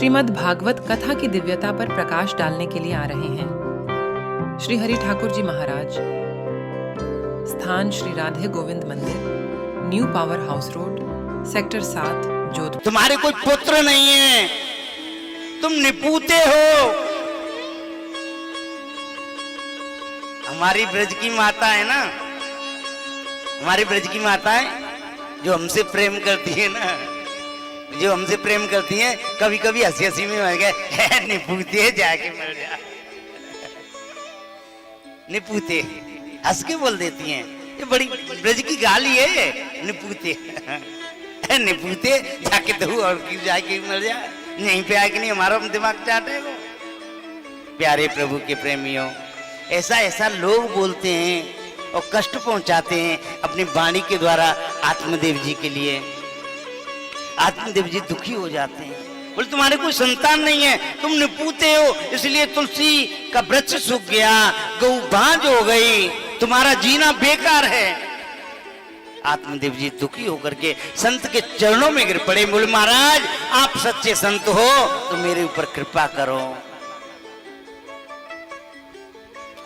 श्रीमद् भागवत कथा की दिव्यता पर प्रकाश डालने के लिए आ रहे हैं श्री हरि ठाकुर जी महाराज। स्थान श्री राधे गोविंद मंदिर, new power house road, sector 7, Jodhpur. तुम्हारे कोई पुत्र नहीं है, तुम निपूते हो। हमारी ब्रज की माता है ना, हमारी ब्रज की माता है जो हमसे प्रेम करती है ना, जो हमसे प्रेम करती है। कभी कभी हंसी हंसी में मर गए, निपूते जाके मर जा। निपूते हंस के बोल देती हैं, ये बड़ी ब्रज की गाली है। निपूते निपूते जाके तो और जाके मर जा, यहीं पे आके नहीं हमारा दिमाग चाटे वो। प्यारे प्रभु के प्रेमियों, ऐसा ऐसा लोग बोलते हैं और कष्ट पहुंचाते हैं अपनी वाणी के द्वारा आत्मदेव जी के लिए। आत्मदेव जी दुखी हो जाते हैं, बोले तुम्हारे कोई संतान नहीं है, तुम निपूते हो, इसलिए तुलसी का वृक्ष सूख गया, गौ बांझ हो गई, तुम्हारा जीना बेकार है। आत्मदेव जी दुखी होकर के संत के चरणों में गिर पड़े, बोले महाराज आप सच्चे संत हो तो मेरे ऊपर कृपा करो,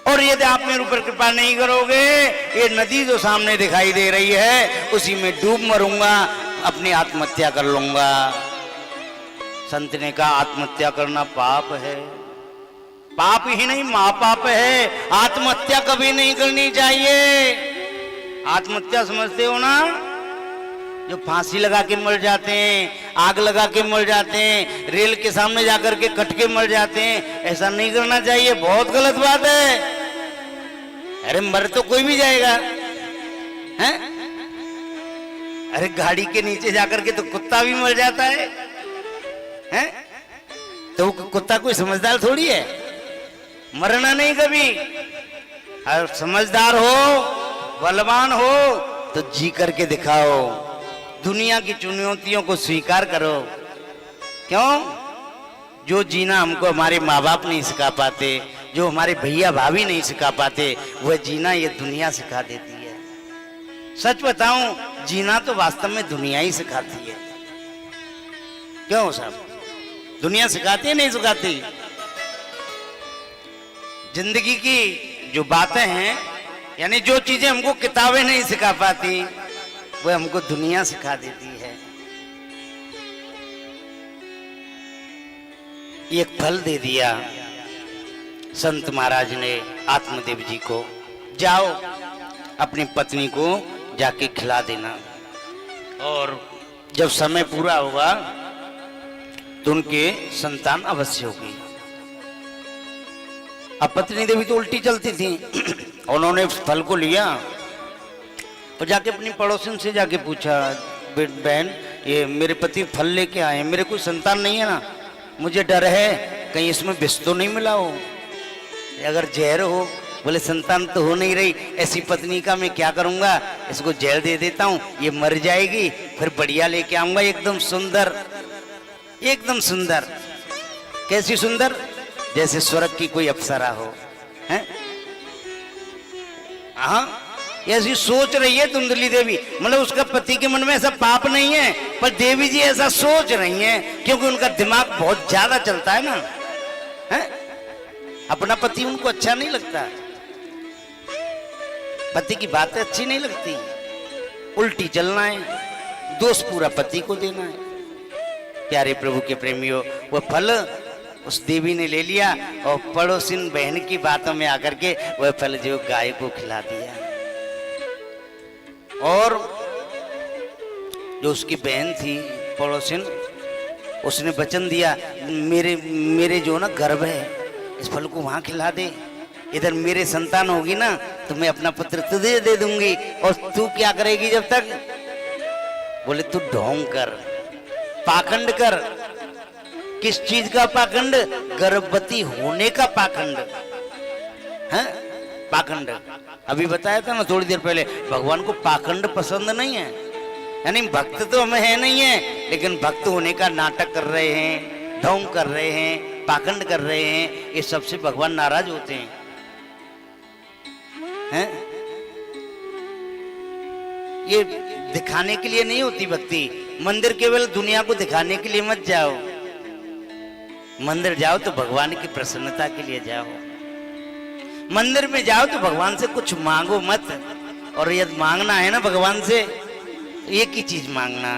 और यदि आप मेरे ऊपर कृपा नहीं करोगे, ये नदी जो सामने दिखाई दे रही है उसी में डूब मरूंगा, अपनी आत्महत्या कर लूंगा। संत ने कहा आत्महत्या करना पाप है, पाप ही नहीं महापाप है। आत्महत्या कभी नहीं करनी चाहिए। आत्महत्या समझते हो ना, जो फांसी लगा के मर जाते हैं, आग लगा के मर जाते हैं, रेल के सामने जाकर के कट के मर जाते हैं, ऐसा नहीं करना चाहिए, बहुत गलत बात है। अरे मर तो कोई भी जाएगा, हैं? अरे गाड़ी के नीचे जाकर के तो कुत्ता भी मर जाता है, हैं? तो कुत्ता कोई समझदार थोड़ी है, मरना नहीं कभी। और समझदार हो, बलवान हो तो जी करके दिखाओ, दुनिया की चुनौतियों को स्वीकार करो। क्यों? जो जीना हमको हमारे माँ बाप नहीं सिखा पाते, जो हमारे भैया भाभी नहीं सिखा पाते, वह जीना ये दुनिया सिखा देती है। सच बताऊं, जीना तो वास्तव में दुनिया ही सिखाती है। क्यों साहब, दुनिया सिखाती है नहीं सिखाती? जिंदगी की जो बातें हैं, यानी जो चीजें हमको किताबें नहीं सिखा पाती, वह हमको दुनिया सिखा देती है। एक फल दे दिया संत महाराज ने आत्मदेव जी को, जाओ अपनी पत्नी को जाके खिला देना, और जब समय पूरा होगा तो उनके संतान अवश्य होगी। अब पत्नी देवी तो उल्टी चलती थी, उन्होंने फल को लिया और जाके अपनी पड़ोसन से जाके पूछा, बहन ये मेरे पति फल लेके आए हैं, मेरे कोई संतान नहीं है ना, मुझे डर है कहीं इसमें विष तो नहीं मिला हो, अगर जहर हो। बोले संतान तो हो नहीं रही, ऐसी पत्नी का मैं क्या करूंगा, इसको जहर दे देता हूं, ये मर जाएगी, फिर बढ़िया लेके आऊंगा, एकदम सुंदर, एकदम सुंदर। कैसी सुंदर? जैसे स्वर्ग की कोई अप्सरा हो, हैं? हाँ, ऐसी सोच रही है धुंधली देवी। मतलब उसका पति के मन में ऐसा पाप नहीं है, पर देवी जी ऐसा सोच रही हैं क्योंकि उनका दिमाग बहुत ज्यादा चलता है ना, हैं? अपना पति उनको अच्छा नहीं लगता, पति की बातें अच्छी नहीं लगती, उल्टी चलना है, दोष पूरा पति को देना है। प्यारे प्रभु के प्रेमियों, वह फल उस देवी ने ले लिया और पड़ोसिन बहन की बातों में आकर के वह फल जो गाय को खिला दिया, और जो उसकी बहन थी पड़ोसिन, उसने वचन दिया, मेरे जो ना गर्भ है, इस फल को वहां खिला दे, इधर मेरे संतान होगी ना तो मैं अपना पुत्र तुझे दे दूंगी, और तू क्या करेगी जब तक? बोले तू ढोंग कर, पाखंड कर। किस चीज का पाखंड? गर्भवती होने का पाखंड है, पाखंड। अभी बताया था ना थोड़ी देर पहले, भगवान को पाखंड पसंद नहीं है, यानी भक्त तो हमें है नहीं है, लेकिन भक्त होने का नाटक कर रहे हैं, ढोंग कर रहे हैं, पाखंड कर रहे हैं, ये सबसे भगवान नाराज होते हैं, हैं? ये दिखाने के लिए नहीं होती भक्ति। मंदिर केवल दुनिया को दिखाने के लिए मत जाओ, मंदिर जाओ तो भगवान की प्रसन्नता के लिए जाओ। मंदिर में जाओ तो भगवान से कुछ मांगो मत। और यदि मांगना है ना भगवान से, एक ही चीज मांगना,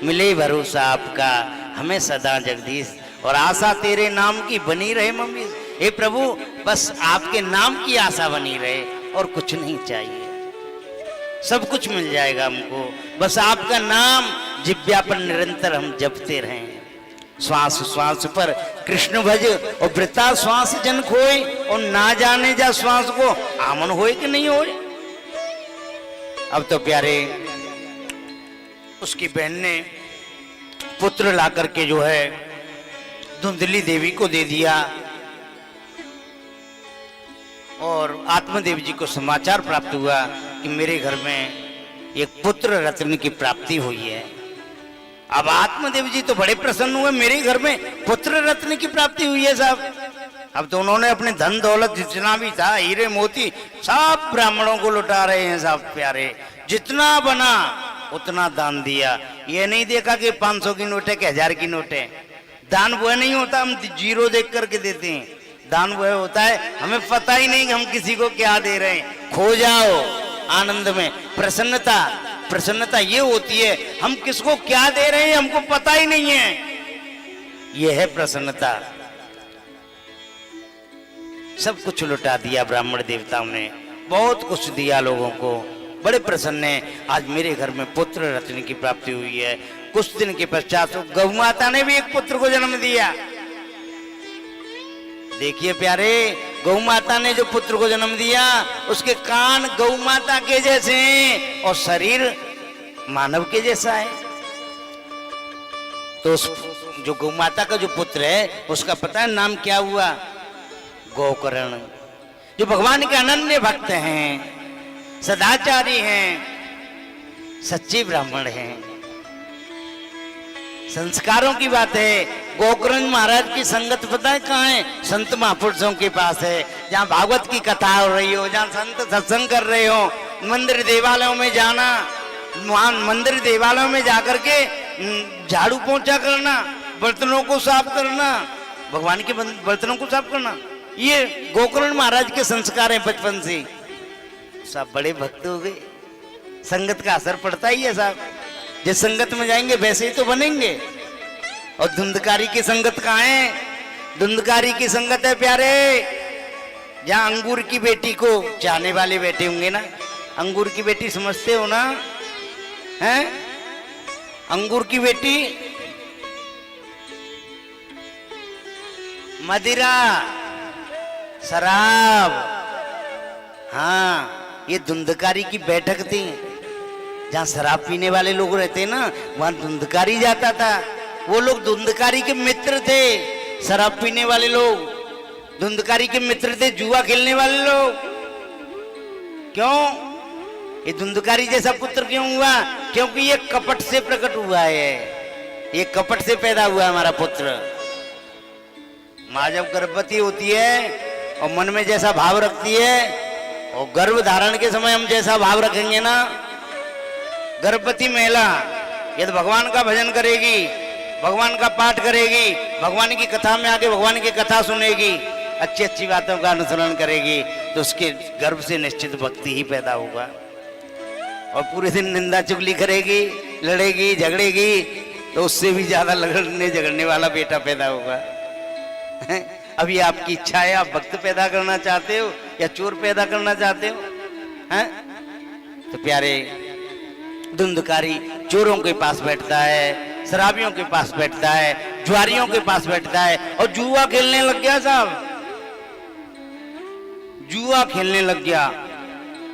मिले भरोसा आपका हमें सदा जगदीश, और आशा तेरे नाम की बनी रहे मम्मी। हे प्रभु, बस आपके नाम की आशा बनी रहे और कुछ नहीं चाहिए, सब कुछ मिल जाएगा हमको। बस आपका नाम जिब्या पर निरंतर हम जपते रहें। श्वास श्वास पर कृष्ण भज और वृता श्वास जन खोए, और ना जाने जा श्वास को आमन होए कि नहीं होए। अब तो प्यारे उसकी बहन ने पुत्र ला करके जो है धुंधली देवी को दे दिया, और आत्मदेव जी को समाचार प्राप्त हुआ कि मेरे घर में एक पुत्र रत्न की प्राप्ति हुई है। अब आत्मदेव जी तो बड़े प्रसन्न हुए, मेरे घर में पुत्र रत्न की प्राप्ति हुई है साहब। अब तो उन्होंने अपने धन दौलत जितना भी था, हीरे मोती, सब ब्राह्मणों को लुटा रहे हैं साहब प्यारे। जितना बना उतना दान दिया। ये नहीं देखा कि 500 की नोट है कि 1000 की नोट है। दान वह नहीं होता हम जीरो देख करके देते हैं, दान वह होता है हमें पता ही नहीं कि हम किसी को क्या दे रहे हैं। खो जाओ आनंद में। प्रसन्नता, प्रसन्नता ये होती है हम किसको क्या दे रहे हैं हमको पता ही नहीं है, ये है प्रसन्नता। सब कुछ लुटा दिया ब्राह्मण देवताओं ने, बहुत कुछ दिया लोगों को, बड़े प्रसन्न है। आज मेरे घर में पुत्र रत्न की प्राप्ति हुई है। कुछ दिन के पश्चात गौ माता ने भी एक पुत्र को जन्म दिया। देखिए प्यारे, गौ माता ने जो पुत्र को जन्म दिया उसके कान गौ माता के जैसे हैं और शरीर मानव के जैसा है। तो उस जो गौ माता का जो पुत्र है उसका पता है नाम क्या हुआ? गोकर्ण। जो भगवान के अनन्य भक्त हैं, सदाचारी हैं, सच्चे ब्राह्मण हैं। संस्कारों की बात है। गोकर्ण महाराज की संगत पता है कहाँ है? संत महापुरुषों के पास है, जहाँ भागवत की कथा हो रही हो, जहाँ संत सत्संग कर रहे हो। मंदिर देवालयों में जाना, वहां मंदिर देवालयों में जाकर के झाड़ू पोंछा करना, बर्तनों को साफ करना, भगवान के बर्तनों को साफ करना, ये गोकर्ण महाराज के संस्कार हैं बचपन से। सब बड़े भक्त हो गए। संगत का असर पड़ता ही है साहब। जिस संगत में जाएंगे वैसे ही तो बनेंगे। और धुंधकारी की संगत कहाँ है? धुंधकारी की संगत है प्यारे, जहाँ अंगूर की बेटी को चाहने वाले बैठे होंगे ना। अंगूर की बेटी समझते हो ना? हैं? अंगूर की बेटी मदिरा, शराब, हाँ, ये धुंधकारी की बैठक थी। जहाँ शराब पीने वाले लोग रहते हैं ना, वहां धुंधकारी जाता था। वो लोग धुंधकारी के मित्र थे। शराब पीने वाले लोग धुंधकारी के मित्र थे, जुआ खेलने वाले लोग। क्यों? ये धुंधकारी जैसा पुत्र क्यों हुआ? क्योंकि ये कपट से प्रकट हुआ है, ये कपट से पैदा हुआ हमारा पुत्र। माँ जब गर्भवती होती है और मन में जैसा भाव रखती है, और गर्भ धारण के समय हम जैसा भाव रखेंगे ना, गर्भवती महिला यदि भगवान का भजन करेगी, भगवान का पाठ करेगी, भगवान की कथा में आके भगवान की कथा सुनेगी, अच्छी अच्छी बातों का अनुसरण करेगी, तो उसके गर्भ से निश्चित भक्ति ही पैदा होगा। और पूरे दिन निंदा चुगली करेगी, लड़ेगी, झगड़ेगी, तो उससे भी ज्यादा लड़ने झगड़ने वाला बेटा पैदा होगा। अभी आपकी इच्छा है, आप भक्त पैदा करना चाहते हो या चोर पैदा करना चाहते हो? हैं? तो प्यारे, धुंधकारी चोरों के पास बैठता है, शराबियों के पास बैठता है, जुआरियों के पास बैठता है, और जुआ खेलने लग गया साहब। जुआ खेलने लग गया।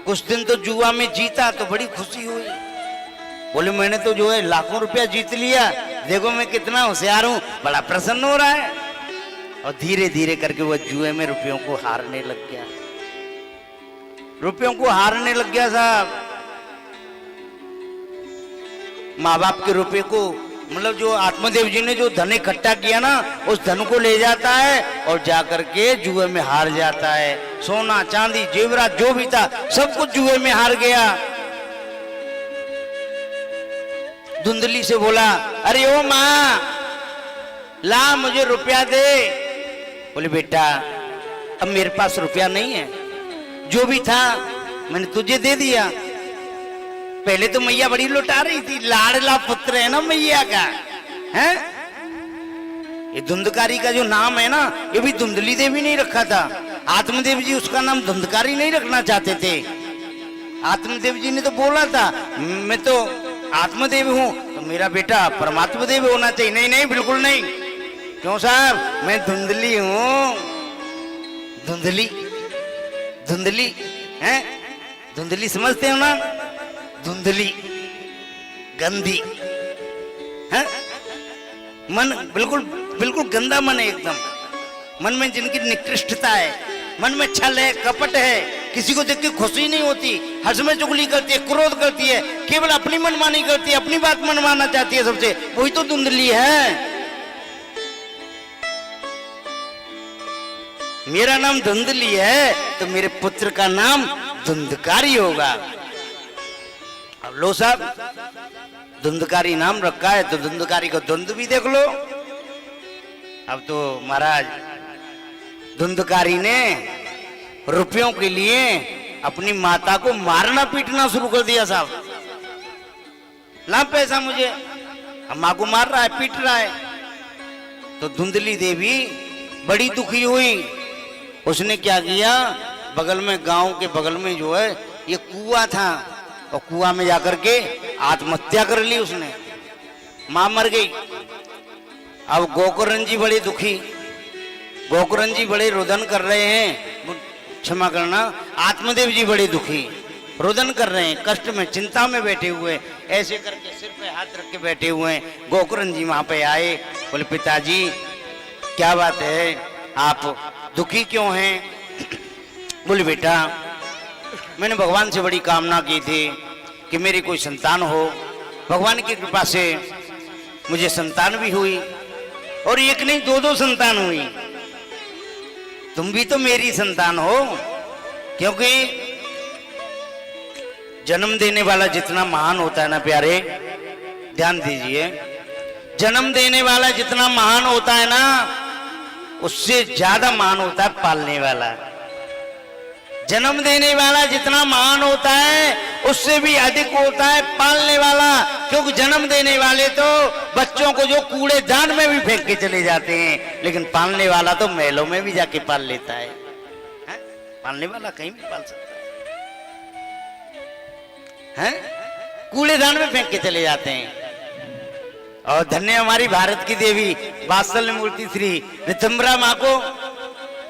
कुछ दिन तो जुआ में जीता तो बड़ी खुशी हुई, बोले मैंने तो जो है लाखों रुपया जीत लिया, देखो मैं कितना होशियार हूं, बड़ा प्रसन्न हो रहा है। और धीरे धीरे करके वह जुए में रुपयों को हारने लग गया, रुपयों को हारने लग गया साहब। माँ बाप के रुपए को, मतलब जो आत्मदेव जी ने जो धन इकट्ठा किया ना, उस धन को ले जाता है और जाकर के जुए में हार जाता है। सोना चांदी जेवरात जो भी था सब कुछ जुए में हार गया। धुंधली से बोला, अरे ओ माँ, ला मुझे रुपया दे। बोले बेटा अब मेरे पास रुपया नहीं है, जो भी था मैंने तुझे दे दिया। पहले तो मैया बड़ी लुटा रही थी, लाडला पुत्र है ना मैया का, है? ये धुंधकारी का जो नाम है ना, ये भी धुंधली देवी नहीं रखा था। आत्मदेव जी उसका नाम धुंधकारी नहीं रखना चाहते थे। आत्मदेव जी ने तो बोला था मैं तो आत्मदेव हूं, तो मेरा बेटा परमात्मा देव होना चाहिए। नहीं नहीं बिल्कुल नहीं। क्यों साहब, मैं धुंधली हूं। धुंधली धुंधली है, धुंधली समझते हो ना? धुंधली गंदी है, मन बिल्कुल बिल्कुल गंदा मन है एकदम। मन में जिनकी निकृष्टता है, मन में छल है, कपट है, किसी को देख के खुशी नहीं होती, हर समय चुगली करती है, क्रोध करती है, केवल अपनी मनमानी करती है, अपनी बात मनवाना चाहती है सबसे, वही तो धुंधली है। मेरा नाम धुंधली है तो मेरे पुत्र का नाम धुंधकारी होगा। अब लो साहब, धुंधकारी नाम रखा है तो धुंधकारी को धुंध भी देख लो। अब तो महाराज धुंधकारी ने रुपयों के लिए अपनी माता को मारना पीटना शुरू कर दिया साहब। ला पैसा मुझे, अब माँ को मार रहा है, पीट रहा है। तो धुंधली देवी बड़ी दुखी हुई। उसने क्या किया, बगल में, गांव के बगल में जो है ये कुआं था, और कुआं में जाकर के आत्महत्या कर ली उसने। मां मर गई। अब गोकर्ण जी बड़े दुखी, गोकर्ण जी बड़े रुदन कर रहे हैं, क्षमा करना, आत्मदेव जी बड़े दुखी, रुदन कर रहे हैं, कष्ट में, चिंता में बैठे हुए, ऐसे करके सिर पे हाथ रख के बैठे हुए हैं। गोकर्ण जी वहां पे आए, बोले पिताजी क्या बात है, आप दुखी क्यों हैं? बोले बेटा मैंने भगवान से बड़ी कामना की थी कि मेरी कोई संतान हो। भगवान की कृपा से मुझे संतान भी हुई, और एक नहीं दो संतान हुई। तुम भी तो मेरी संतान हो, क्योंकि जन्म देने वाला जितना महान होता है ना प्यारे, ध्यान दीजिए, जन्म देने वाला जितना महान होता है ना, उससे ज्यादा महान होता है पालने वाला। जन्म देने वाला जितना महान होता है, उससे भी अधिक होता है पालने वाला। क्योंकि जन्म देने वाले तो बच्चों को जो कूड़ेदान में भी फेंक के चले जाते हैं, लेकिन पालने वाला तो महलों में भी जाके पाल लेता है। पालने वाला कहीं भी पाल सकता है, कूड़ेदान में फेंक के चले जाते हैं। और धन्य हमारी भारत की देवी वात्सल्य मूर्ति श्री ऋतंबरा माँ को,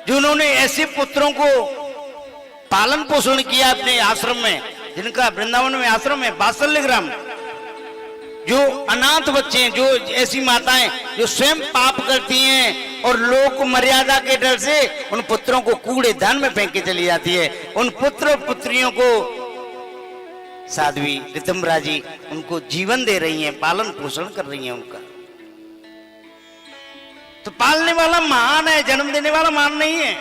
जिन्होंने ऐसे पुत्रों को पालन पोषण किया अपने आश्रम में, जिनका वृंदावन में आश्रम है वात्सल्य ग्राम। जो अनाथ बच्चे हैं, जो ऐसी माताएं जो स्वयं पाप करती हैं और लोक मर्यादा के डर से उन पुत्रों को कूड़ेदान में फेंक के चली जाती है, उन पुत्र पुत्रियों को साध्वी ऋतंबरा जी उनको जीवन दे रही हैं, पालन पोषण कर रही हैं उनका। तो पालने वाला महान है, जन्म देने वाला महान नहीं है।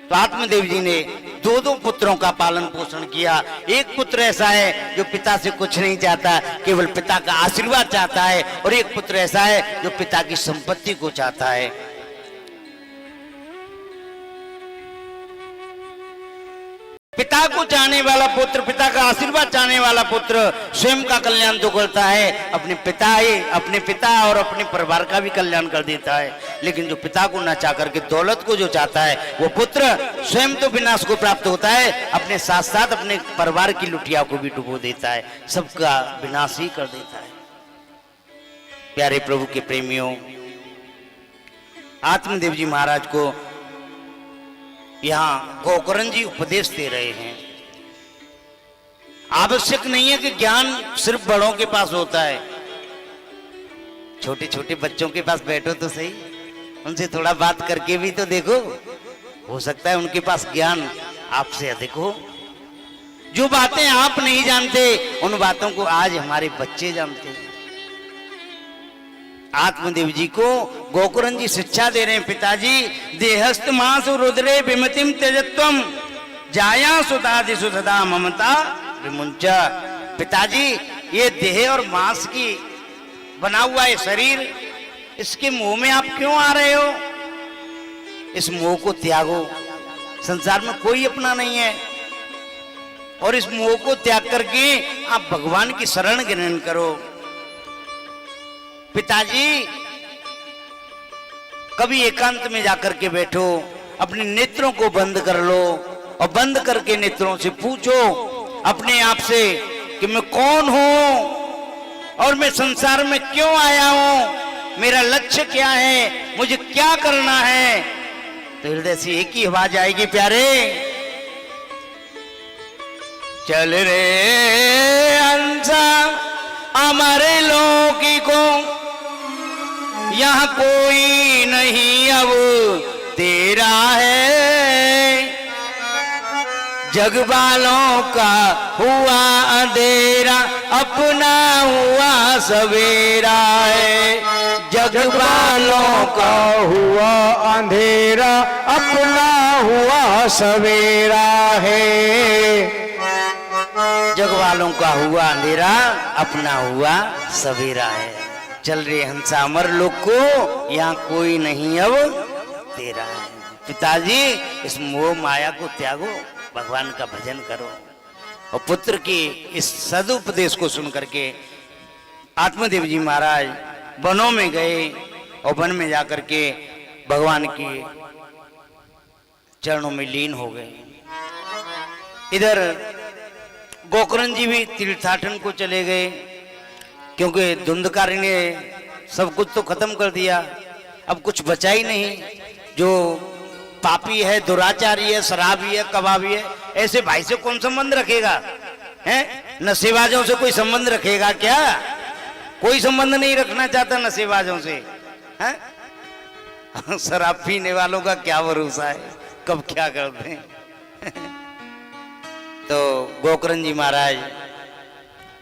तो आत्मदेव जी ने दो पुत्रों का पालन पोषण किया। एक पुत्र ऐसा है जो पिता से कुछ नहीं चाहता, केवल पिता का आशीर्वाद चाहता है, और एक पुत्र ऐसा है जो पिता की संपत्ति को चाहता है। पिता को चाहने वाला पुत्र, पिता का आशीर्वाद चाहने वाला पुत्र स्वयं का कल्याण तो करता है, अपने पिता और अपने परिवार का भी कल्याण कर देता है। लेकिन जो पिता को न चाह करके दौलत को जो चाहता है, वो पुत्र स्वयं तो विनाश को प्राप्त होता है, अपने साथ साथ अपने परिवार की लुटिया को भी डुबो देता है, सबका विनाश ही कर देता है। प्यारे प्रभु के प्रेमियों, आत्मदेव जी महाराज को यहाँ गोकर्ण जी उपदेश दे रहे हैं। आवश्यक नहीं है कि ज्ञान सिर्फ बड़ों के पास होता है, छोटे छोटे बच्चों के पास बैठो तो सही, उनसे थोड़ा बात करके भी तो देखो, हो सकता है उनके पास ज्ञान आपसे अधिक हो। जो बातें आप नहीं जानते, उन बातों को आज हमारे बच्चे जानते हैं। आत्मदेव जी को गोकर्ण जी शिक्षा दे रहे हैं, पिताजी देहस्त मास रुद्रे विमतिम त्यजत्वम जाया सुतादिषु सदा ममता विमुंच। पिताजी ये देह और मांस की बना हुआ ये शरीर इसके मोह में आप क्यों आ रहे हो? इस मोह को त्यागो। संसार में कोई अपना नहीं है, और इस मोह को त्याग करके आप भगवान की शरण ग्रहण करो। पिताजी, कभी एकांत में जाकर के बैठो, अपने नेत्रों को बंद कर लो और बंद करके नेत्रों से पूछो अपने आप से कि मैं कौन हूं और मैं संसार में क्यों आया हूं, मेरा लक्ष्य क्या है, मुझे क्या करना है। तो हृदय से एक ही आवाज आएगी, प्यारे, चल रे हंसा हमारे लोकी को, यहाँ कोई नहीं अब तेरा है, जग वालों का हुआ अंधेरा अपना हुआ सवेरा है, जग वालों का हुआ अंधेरा अपना हुआ सवेरा है, जग वालों का हुआ अंधेरा अपना हुआ सवेरा है। चल रे हंसा अमर लोग को, यहाँ कोई नहीं अब तेरा है। पिताजी, इस मोह माया को त्यागो, भगवान का भजन करो। और पुत्र की इस सदुपदेश को सुन करके आत्मदेव जी महाराज वनों में गए और वन में जाकर के भगवान के चरणों में लीन हो गए। इधर गोकर्ण जी भी तीर्थाटन को चले गए, क्योंकि धुंधकारी ने सब कुछ तो खत्म कर दिया, अब कुछ बचा ही नहीं। जो पापी है, दुराचारी है, शराबी है, कबाबी है, ऐसे भाई से कौन संबंध रखेगा? हैं? नशेबाजों से कोई संबंध रखेगा क्या? कोई संबंध नहीं रखना चाहता नशेबाजों से। हैं? शराब पीने वालों का क्या भरोसा है, कब क्या कर दें। तो गोकर्ण जी महाराज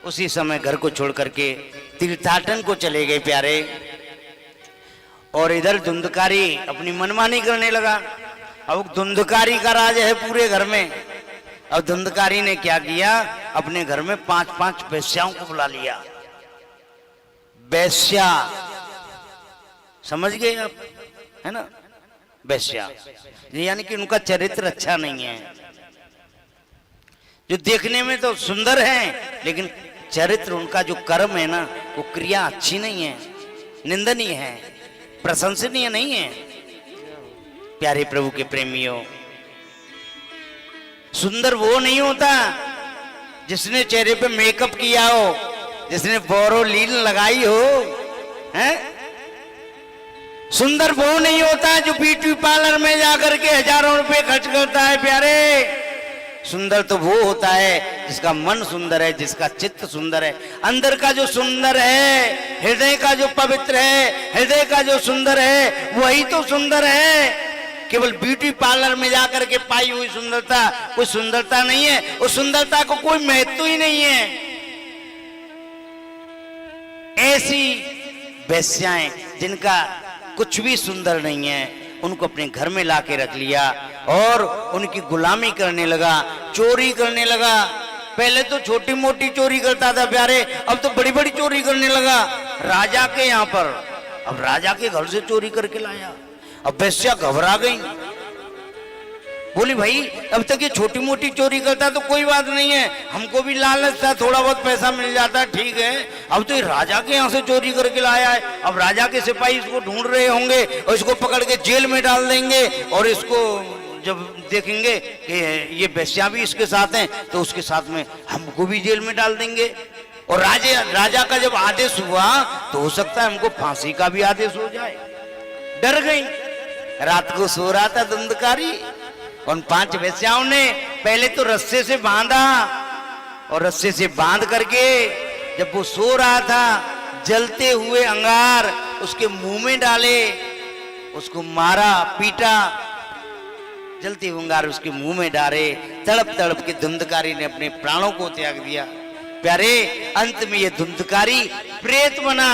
उसी समय घर को छोड़ करके तीर्थाटन को चले गए प्यारे। और इधर धुंधकारी अपनी मनमानी करने लगा। अब धुंधकारी का राज है पूरे घर में। अब धुंधकारी ने क्या किया, अपने घर में 5-5 वेश्याओं को बुला लिया। वेश्या, समझ गए आप, है ना? वेश्या यानी कि उनका चरित्र अच्छा नहीं है, जो देखने में तो सुंदर हैं लेकिन चरित्र, उनका जो कर्म है ना, वो क्रिया अच्छी नहीं है, निंदनीय है, प्रशंसनीय नहीं है। प्यारे प्रभु के प्रेमियों, सुंदर वो नहीं होता जिसने चेहरे पे मेकअप किया हो, जिसने बोरोलीन लगाई हो, हैं? सुंदर वो नहीं होता जो ब्यूटी पार्लर में जाकर के हजारों रुपए खर्च करता है प्यारे। सुंदर तो वो होता है जिसका मन सुंदर है, जिसका चित्त सुंदर है, अंदर का जो सुंदर है, हृदय का जो पवित्र है, हृदय का जो सुंदर है, वही तो सुंदर है। केवल ब्यूटी पार्लर में जाकर के पाई हुई सुंदरता कोई सुंदरता नहीं है, उस सुंदरता को कोई महत्व ही नहीं है। ऐसी वेश्याएं जिनका कुछ भी सुंदर नहीं है, उनको अपने घर में लाके रख लिया और उनकी गुलामी करने लगा, चोरी करने लगा। पहले तो छोटी मोटी चोरी करता था प्यारे, अब तो बड़ी बड़ी चोरी करने लगा राजा के यहाँ पर। अब राजा के घर से चोरी करके लाया। अब वेश्या घबरा गई, बोली भाई अब तक ये छोटी मोटी चोरी करता तो कोई बात नहीं है, हमको भी लालच था, थोड़ा बहुत पैसा मिल जाता, ठीक है। अब तो ये राजा के यहाँ से चोरी करके लाया है। अब राजा के सिपाही इसको ढूंढ रहे होंगे और इसको पकड़ के जेल में डाल देंगे, और इसको जब देखेंगे कि ये वेश्या भी इसके साथ हैं तो उसके साथ में हमको भी जेल में डाल देंगे। और राजा का जब आदेश हुआ तो हो सकता है हमको फांसी का भी आदेश हो जाए। डर गई। रात को सो रहा था धुंधकारी, उन 5 वेश्याओं ने पहले तो रस्से से बांधा, और रस्से से बांध करके जब वो सो रहा था, जलते हुए अंगार उसके मुंह में डाले, उसको मारा, पीटा, जलते हुए अंगार उसके मुंह में डाले। तड़प तड़प के धुंधकारी ने अपने प्राणों को त्याग दिया। प्यारे, अंत में ये धुंधकारी प्रेत बना,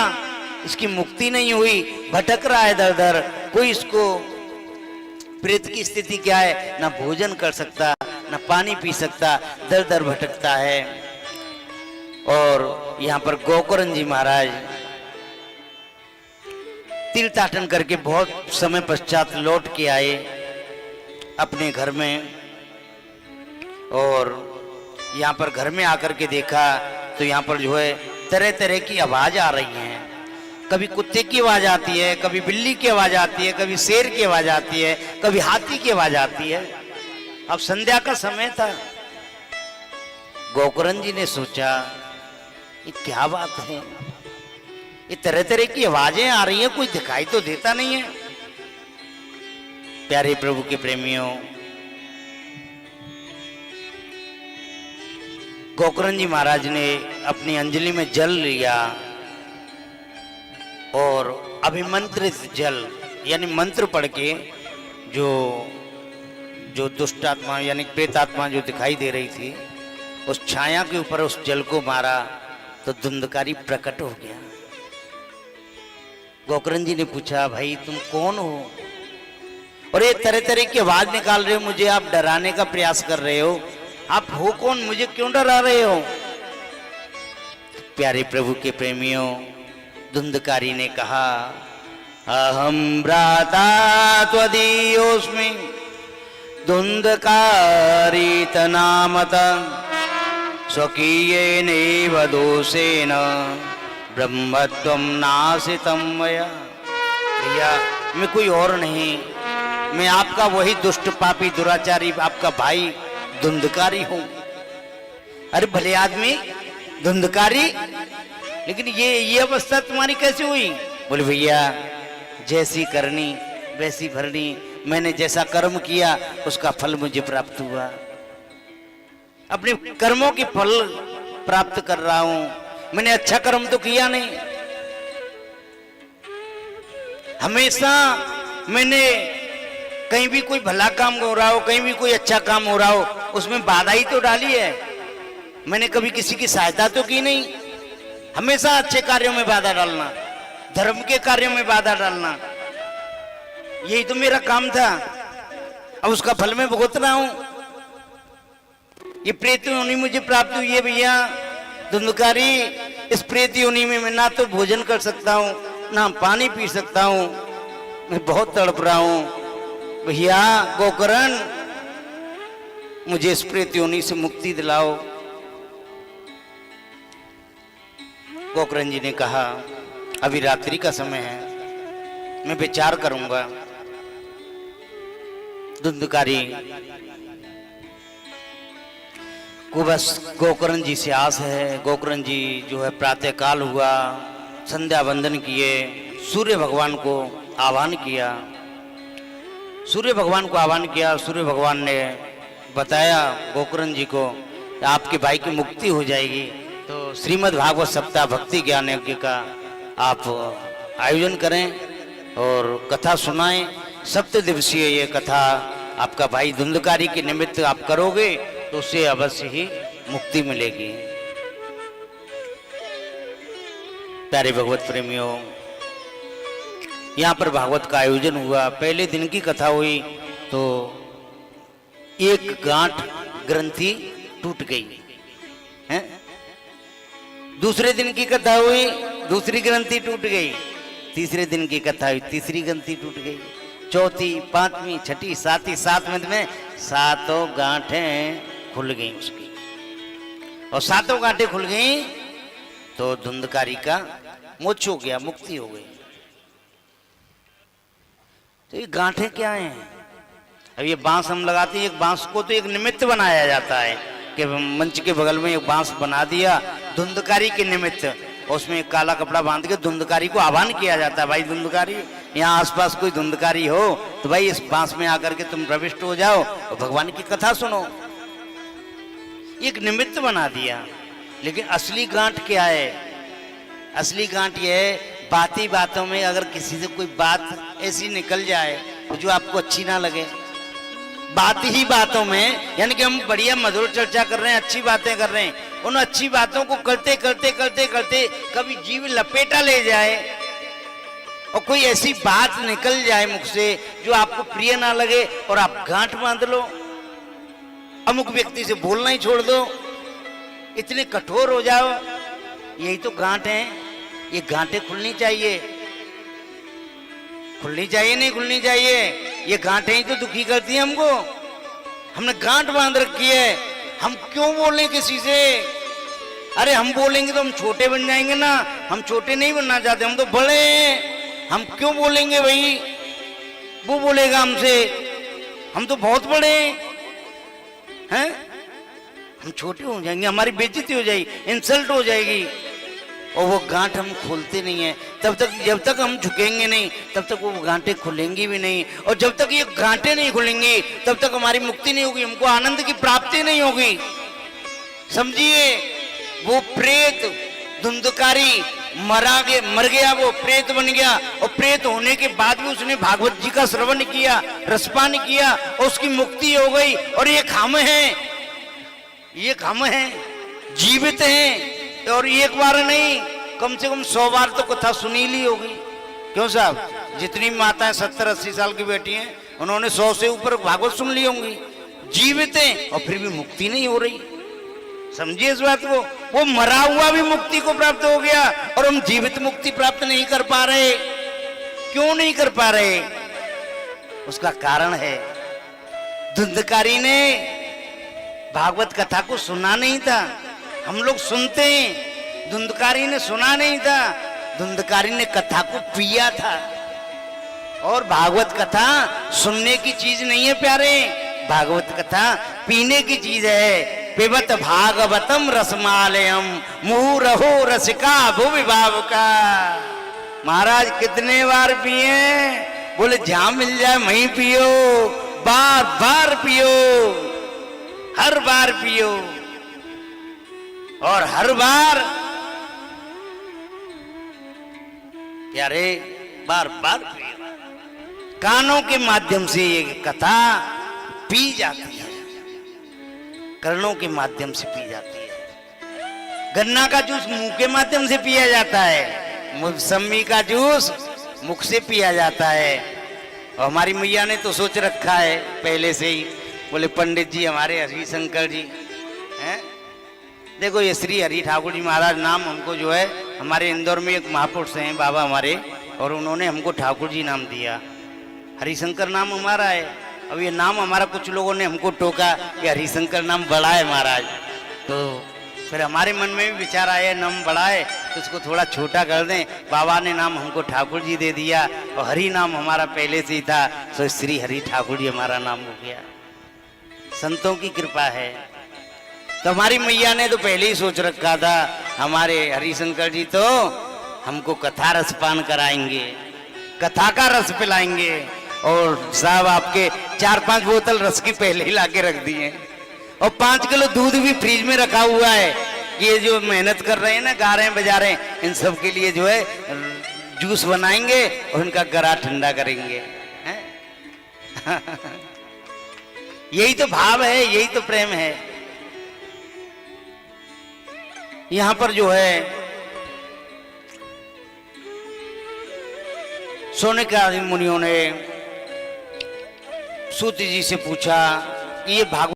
इसकी मुक्ति नहीं हुई, भटक रहा है दर दर। कोई इसको, प्रेत की स्थिति क्या है, ना भोजन कर सकता, ना पानी पी सकता, दर दर भटकता है। और यहाँ पर गोकर्ण जी महाराज तीर्थाटन करके बहुत समय पश्चात लौट के आए अपने घर में, और यहाँ पर घर में आकर के देखा तो यहाँ पर जो है तरह तरह की आवाज आ रही हैं। कभी कुत्ते की आवाज आती है, कभी बिल्ली की आवाज आती है, कभी शेर की आवाज आती है, कभी हाथी की आवाज आती है। अब संध्या का समय था। गोकर्ण जी ने सोचा ये क्या बात है, ये तरह तरह की आवाजें आ रही हैं, कोई दिखाई तो देता नहीं है। प्यारे प्रभु के प्रेमियों, गोकर्ण जी महाराज ने अपनी अंजलि में जल लिया और अभिमंत्रित जल यानी मंत्र पढ़ के जो जो दुष्ट आत्मा यानी प्रेतात्मा जो दिखाई दे रही थी उस छाया के ऊपर उस जल को मारा तो धुंधकारी प्रकट हो गया। गोकर्ण जी ने पूछा, भाई तुम कौन हो और ये तरह तरह की आवाज निकाल रहे हो, मुझे आप डराने का प्रयास कर रहे हो, आप हो कौन, मुझे क्यों डरा रहे हो? प्यारे प्रभु के प्रेमियों, धुंधकारी ने कहा, अहम भ्राता त्वदीयोस्मि धुंधकारी तनामत स्वकीयेनैव दोषेण ब्रह्मत्वं नाशितं मया। भैया मैं कोई और नहीं, मैं आपका वही दुष्ट पापी दुराचारी आपका भाई धुंधकारी हूं। अरे भले आदमी धुंधकारी, लेकिन ये अवस्था तुम्हारी कैसे हुई? बोले भैया जैसी करनी वैसी भरनी, मैंने जैसा कर्म किया उसका फल मुझे प्राप्त हुआ, अपने कर्मों के फल प्राप्त कर रहा हूं। मैंने अच्छा कर्म तो किया नहीं, हमेशा मैंने कहीं भी कोई भला काम हो रहा हो, कहीं भी कोई अच्छा काम हो रहा हो, उसमें बाधा ही तो डाली है। मैंने कभी किसी की सहायता तो की नहीं, हमेशा अच्छे कार्यों में बाधा डालना, धर्म के कार्यों में बाधा डालना, यही तो मेरा काम था। अब उसका फल मैं भुगत रहा हूं। ये प्रेत योनि मुझे प्राप्त हुई है भैया धुंधकारी। इस प्रेत योनि में मैं ना तो भोजन कर सकता हूं, ना पानी पी सकता हूं, मैं बहुत तड़प रहा हूं। भैया गोकर्ण, मुझे इस प्रेत योनि से मुक्ति दिलाओ। गोकर्ण जी ने कहा, अभी रात्रि का समय है, मैं विचार करूंगा। धुंधकारी को बस गोकर्ण जी से आस है। गोकर्ण जी जो है प्रातः काल हुआ, संध्या वंदन किए, सूर्य भगवान को आह्वान किया। सूर्य भगवान को आह्वान किया, सूर्य भगवान ने बताया गोकर्ण जी को आपके भाई की मुक्ति हो जाएगी, तो श्रीमद् भागवत सप्ताह भक्ति ज्ञान यज्ञ का आप आयोजन करें और कथा सुनाएं। 7 दिवसीय ये कथा आपका भाई धुंधकारी के निमित्त आप करोगे तो उसे अवश्य ही मुक्ति मिलेगी। प्यारे भगवत प्रेमियों, यहाँ पर भागवत का आयोजन हुआ। पहले दिन की कथा हुई तो एक गांठ ग्रंथि टूट गई है। दूसरे दिन की कथा हुई, दूसरी ग्रंथि टूट गई। तीसरे दिन की कथा हुई, तीसरी ग्रंथि टूट गई। चौथी, पांचवी, छठी, सातवीं, 7वें में 7 गांठें खुल गई उसकी, और 7 गांठें खुल गई तो धुंधकारी का मोक्ष हो गया, मुक्ति हो गई। तो ये गांठें क्या हैं? अब ये बांस हम लगाते हैं, एक बांस को तो एक निमित्त बनाया जाता है कि मंच के बगल में एक बांस बना दिया धुंधकारी के निमित्त, उसमें एक काला कपड़ा बांध के धुंधकारी को आह्वान किया जाता है, भाई धुंधकारी यहाँ आसपास कोई धुंधकारी हो तो भाई इस बांस में आकर के तुम प्रविष्ट हो जाओ और भगवान की कथा सुनो। एक निमित्त बना दिया, लेकिन असली गांठ क्या है? असली गांठ ये है, बाती बातों में अगर किसी से कोई बात ऐसी निकल जाए जो आपको अच्छी ना लगे, बात ही बातों में, यानी कि हम बढ़िया मधुर चर्चा कर रहे हैं, अच्छी बातें कर रहे हैं, उन अच्छी बातों को करते करते करते करते कभी जीव लपेटा ले जाए और कोई ऐसी बात निकल जाए मुख से जो आपको प्रिय ना लगे और आप गांठ बांध लो, अमुक व्यक्ति से बोलना ही छोड़ दो, इतने कठोर हो जाओ। यही तो गांठ है, ये गांठें खुलनी चाहिए। खुलनी चाहिए नहीं खुलनी चाहिए, ये गांठें ही तो दुखी करती हैं हमको। हमने गांठ बांध रखी है, हम क्यों बोलें किसी से? अरे हम बोलेंगे तो हम छोटे बन जाएंगे ना, हम छोटे नहीं बनना चाहते, हम तो बड़े हैं। हम क्यों बोलेंगे भाई? वो बोलेगा हमसे, हम तो बहुत बड़े हैं, हम छोटे हो जाएंगे, हमारी बेइज्जती हो जाएगी, इंसल्ट हो जाएगी। और वो गांठ हम खोलते नहीं है, तब तक जब तक हम झुकेंगे नहीं तब तक वो गांठें खुलेंगी भी नहीं। और जब तक ये गांठें नहीं खुलेंगी तब तक हमारी मुक्ति नहीं होगी, हमको आनंद की प्राप्ति नहीं होगी। समझिए, वो प्रेत धुंधकारी मर गया, वो प्रेत बन गया, और प्रेत होने के बाद भी उसने भागवत जी का श्रवण किया, रसपान किया, और उसकी मुक्ति हो गई। और ये हम हैं, ये हम हैं, जीवित हैं, और एक बार नहीं कम से कम 100 बार तो कथा सुनी ली होगी। क्यों साहब? जितनी माताएं 70-80 साल की बैठी हैं उन्होंने 100 से ऊपर भागवत सुन ली होंगी, जीवित हैं, और फिर भी मुक्ति नहीं हो रही। समझिए इस बात को, वो मरा हुआ भी मुक्ति को प्राप्त हो गया और हम जीवित मुक्ति प्राप्त नहीं कर पा रहे। क्यों नहीं कर पा रहे? उसका कारण है धुंधकारी ने भागवत कथा को सुना नहीं था। हम लोग सुनते हैं, धुंधकारी ने सुना नहीं था, धुंधकारी ने कथा को पिया था। और भागवत कथा सुनने की चीज नहीं है प्यारे, भागवत कथा पीने की चीज है। पिबत भागवतम रसमालयम मुहुरहो रसिका भुवि भावुका। महाराज कितने बार पिए? बोले जहां मिल जाए वहीं पियो, बार बार पियो, हर बार पियो, और हर बार प्यारे बार बार पियो। कानों के माध्यम से ये कथा पी जाती है, कर्णों के माध्यम से पी जाती है। गन्ना का जूस मुंह के माध्यम से पिया जाता है, मौसमी का जूस मुख से पिया जाता है। और हमारी मैया ने तो सोच रखा है पहले से ही, बोले पंडित जी हमारे हरिशंकर जी हैं, देखो ये श्री हरि ठाकुर जी महाराज नाम हमको जो है, हमारे इंदौर में एक महापुरुष हैं बाबा हमारे, और उन्होंने हमको ठाकुर जी नाम दिया, हरिशंकर नाम हमारा है। अब ये नाम हमारा कुछ लोगों ने हमको टोका कि हरिशंकर नाम बड़ा है महाराज, तो फिर हमारे मन में भी विचार आया नाम बड़ा है तो उसको थोड़ा छोटा कर दें। बाबा ने नाम हमको ठाकुर जी दे दिया, और हरि नाम हमारा पहले से ही था, तो श्री हरि ठाकुर जी हमारा नाम हो गया। संतों की कृपा है। तो हमारी मैया ने तो पहले ही सोच रखा था, हमारे हरिशंकर जी तो हमको कथा रसपान कराएंगे, कथा का रस पिलाएंगे। और साहब आपके 4-5 बोतल रस की पहले ही लाके रख दी है, और 5 किलो दूध भी फ्रिज में रखा हुआ है। ये जो मेहनत कर रहे हैं ना, गा रहे हैं बजा रहे हैं, इन सब के लिए जो है जूस बनाएंगे और उनका गला ठंडा करेंगे। यही तो भाव है, यही तो प्रेम है। यहां पर जो है सोनिका मुनियों ने सूत जी से पूछा, ये भागवत